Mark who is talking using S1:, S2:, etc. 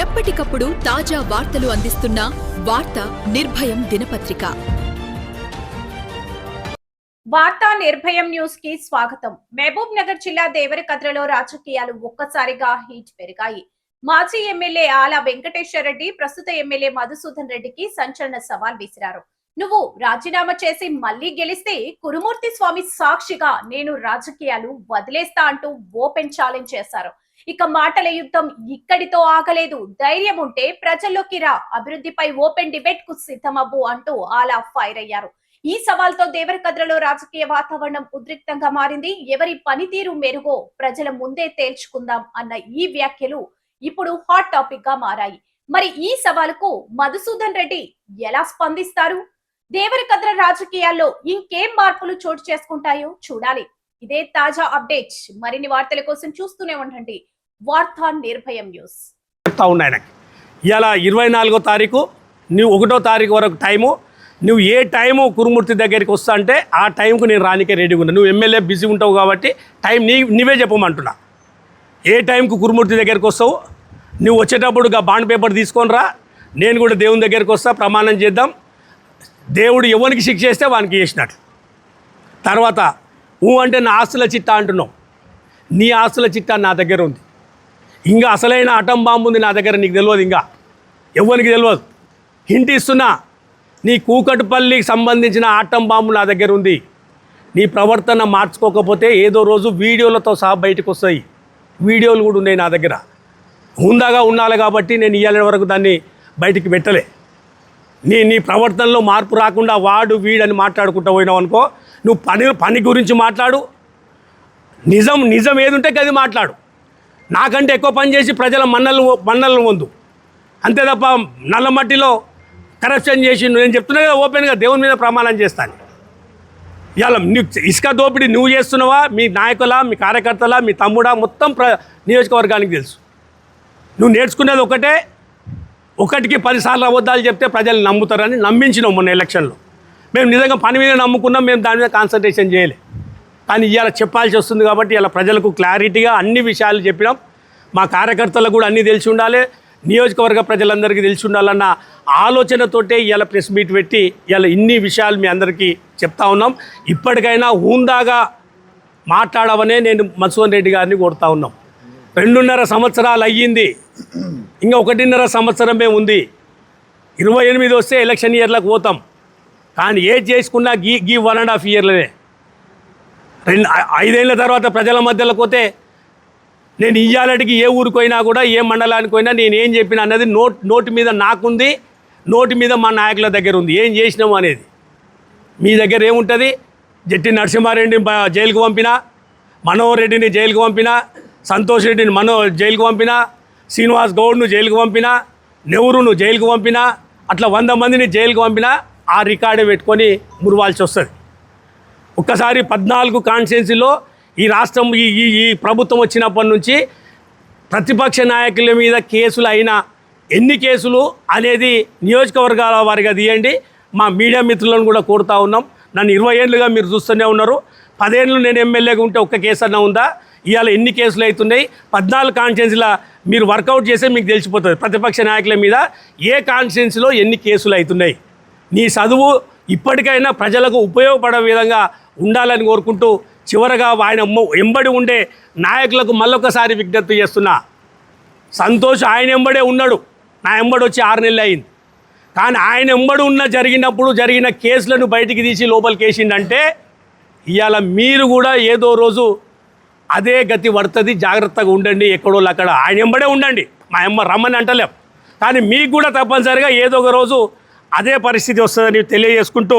S1: ఎప్పటికప్పుడు తాజా వార్తలు అందిస్తున్న వార్త నిర్భయం దినపత్రిక.
S2: వార్తా నిర్భయం న్యూస్ కి స్వాగతం. మహబూబ్ నగర్ జిల్లా దేవరకద్రలో రాజకీయాలు ఒక్కసారిగా హీట్ పెరిగాయి. మాజీ ఎమ్మెల్యే ఆల వెంకటేశ్వర రెడ్డి ప్రస్తుత ఎమ్మెల్యే మధుసూదన్ రెడ్డికి సంచలన సవాల్ విసిరారు. నువ్వు రాజీనామా చేసి మళ్లీ గెలిస్తే కురుమూర్తి స్వామి సాక్షిగా నేను రాజకీయాలు వదిలేస్తా అంటూ ఓపెన్ ఛాలెంజ్ చేశారు. ఇక మాటల యుద్ధం ఇక్కడితో ఆగలేదు. ధైర్యం ఉంటే ప్రజల్లోకి రా, అభివృద్ధిపై ఓపెన్ డిబేట్ కు సిద్ధమవ్వు అంటూ ఆలా ఫైర్ అయ్యారు. ఈ సవాల్తో దేవరకద్రలో రాజకీయ వాతావరణం ఉద్రిక్తంగా మారింది. ఎవరి పనితీరు మెరుగో ప్రజల ముందే తేల్చుకుందాం అన్న ఈ వ్యాఖ్యలు ఇప్పుడు హాట్ టాపిక్ గా మారాయి. మరి ఈ సవాలుకు మధుసూదన్ రెడ్డి ఎలా స్పందిస్తారు? దేవరకద్ర రాజకీయాల్లో ఇంకేం మార్పులు చోటు చేసుకుంటాయో చూడాలి. ఇదే తాజా అప్డేట్. మరిన్ని వార్తల కోసం చూస్తూనే ఉండండి వార్తా నిర్భయం న్యూస్.
S3: చెప్తా ఉన్నాయి ఇలా 24వ తారీఖు నువ్వు 1వ తారీఖు వరకు టైము, నువ్వు ఏ టైము కురుమూర్తి దగ్గరికి వస్తా అంటే ఆ టైంకు నేను రానికే రెడీగా ఉన్నా. నువ్వు ఎమ్మెల్యే బిజీ ఉంటావు కాబట్టి టైం నీవే చెప్పమంటున్నా. ఏ టైంకు కురుమూర్తి దగ్గరికి వస్తావు, నువ్వు వచ్చేటప్పుడు బాండ్ పేపర్ తీసుకొని రా. నేను కూడా దేవుని దగ్గరికి వస్తా, ప్రమాణం చేద్దాం. దేవుడు ఎవరికి శిక్ష చేస్తే వానికి చేసినట్లు. తర్వాత అంటే నా ఆస్తుల చిట్టా అంటున్నావు. నీ ఆస్తుల చిట్టా నా దగ్గర ఉంది. ఇంకా అసలైన అటం బాంబు ఉంది నా దగ్గర, నీకు తెలియదు. ఇంకా ఎవరికి తెలియదు. హింట్ ఇస్తున్నా, నీ కూకట్పల్లికి సంబంధించిన ఆటం బాంబు నా దగ్గర ఉంది. నీ ప్రవర్తన మార్చుకోకపోతే ఏదో రోజు వీడియోలతో సహా బయటకు వస్తాయి. వీడియోలు కూడా ఉన్నాయి నా దగ్గర. హుందాగా ఉండాలి కాబట్టి నేను ఇయ్యాల వరకు దాన్ని బయటికి పెట్టలే. నీ ప్రవర్తనలో మార్పు రాకుండా వాడు వీడని మాట్లాడుకుంటూ పోయినావు అనుకో, నువ్వు పని గురించి మాట్లాడు. నిజం ఏది ఉంటే అది మాట్లాడు. నాకంటే ఎక్కువ పని చేసి ప్రజల మన్నలను పొందు. అంతే తప్ప నల్లమట్టిలో కరప్షన్ చేసి నేను చెప్తున్నా కదా, ఓపెన్గా దేవుని మీద ప్రమాణం చేస్తాను. ఇవాళ ఇసుక దోపిడీ నువ్వు చేస్తున్నావా, మీ నాయకుల, మీ కార్యకర్తల, మీ తమ్ముడా, మొత్తం నియోజకవర్గానికి తెలుసు. నువ్వు నేర్చుకునేది ఒకటికి 10 సార్లు అబద్ధాలు చెప్తే ప్రజలు నమ్ముతారని నమ్మించినాం మొన్న ఎలక్షన్లో. మేము నిజంగా పని మీద నమ్ముకున్నాం, మేము దాని మీద కాన్సన్ట్రేషన్ చేయలే. కానీ ఇవాళ చెప్పాల్సి వస్తుంది కాబట్టి ఇలా ప్రజలకు క్లారిటీగా అన్ని విషయాలు చెప్పినాం. మా కార్యకర్తలకు కూడా అన్నీ తెలిసి ఉండాలి, నియోజకవర్గ ప్రజలందరికీ తెలిసి ఉండాలన్న ఆలోచనతోటే ఇవాళ ప్రెస్ మీట్ పెట్టి ఇవాళ ఇన్ని విషయాలు మీ అందరికీ చెప్తా ఉన్నాం. ఇప్పటికైనా హుందాగా మాట్లాడవనే నేను మధుసూదన్ రెడ్డి గారిని కోరుతా ఉన్నాం. 2.5 సంవత్సరాలు అయ్యింది, ఇంకా 1.5 సంవత్సరమే ఉంది. 28 వస్తే ఎలక్షన్ ఇయర్లకు పోతాం. కానీ ఏది చేసుకున్నా గీ 1.5 ఇయర్లనే. 5 ఏళ్ళ తర్వాత ప్రజల మధ్యలోకి పోతే నేను ఇయ్యాలటికి ఏ ఊరికి పోయినా కూడా, ఏ మండలానికి పోయినా నేను ఏం చెప్పినా అన్నది నోటి మీద నాకుంది, నోటి మీద మా నాయకుల దగ్గర ఉంది. ఏం చేసినాము అనేది మీ దగ్గర ఏముంటుంది? జట్టి నరసింహారెడ్డిని జైలుకు పంపినా, మనోహర్ రెడ్డిని జైలుకు పంపినా, సంతోష్ రెడ్డిని జైలుకు పంపినా, శ్రీనివాస్ గౌడ్ను జైలుకు పంపినా, నెహ్రూను జైలుకు పంపినా, అట్లా 100 మందిని జైలుకు పంపినా ఆ రికార్డే పెట్టుకొని మురవాల్సి వస్తుంది. ఒక్కసారి 14 కాన్స్టిట్యున్సీలో ఈ రాష్ట్రం ఈ ప్రభుత్వం వచ్చినప్పటి నుంచి ప్రతిపక్ష నాయకుల మీద కేసులు అయినా ఎన్ని కేసులు అనేది నియోజకవర్గాల వారిగా తీయండి. మా మీడియా మిత్రులను కూడా కోరుతా ఉన్నాం. నన్ను 20 ఏళ్ళుగా మీరు చూస్తూనే ఉన్నారు. 10 ఏళ్ళు నేను ఎమ్మెల్యేగా ఉంటే ఒక్క కేసు అన్నా ఉందా? ఇవాళ ఎన్ని కేసులు అవుతున్నాయి? 14 కాన్స్టిట్యున్సీలో మీరు వర్కౌట్ చేస్తే మీకు తెలిసిపోతుంది ప్రతిపక్ష నాయకుల మీద ఏ కాన్స్టిట్యున్సీలో ఎన్ని కేసులు అవుతున్నాయి. నీ చదువు ఇప్పటికైనా ప్రజలకు ఉపయోగపడే విధంగా ఉండాలని కోరుకుంటూ చివరగా ఆయన ఎంబడి ఉండే నాయకులకు మళ్ళొకసారి విజ్ఞప్తి చేస్తున్నా. సంతోష్ ఆయన ఎంబడే ఉన్నాడు, నా ఎంబడి వచ్చి 6 నెలలు అయింది. కానీ ఆయన ఎంబడి జరిగినప్పుడు జరిగిన కేసులను బయటికి తీసి లోపలికి వేసిండంటే ఇవాళ మీరు కూడా ఏదో రోజు అదే గతి పడుతుంది. జాగ్రత్తగా ఉండండి. ఎక్కడో అక్కడ ఆయన ఎంబడే ఉండండి. మా రమ్మని అంటలేం, కానీ మీకు కూడా తప్పనిసరిగా ఏదో ఒక రోజు అదే పరిస్థితి వస్తుందని తెలియజేసుకుంటూ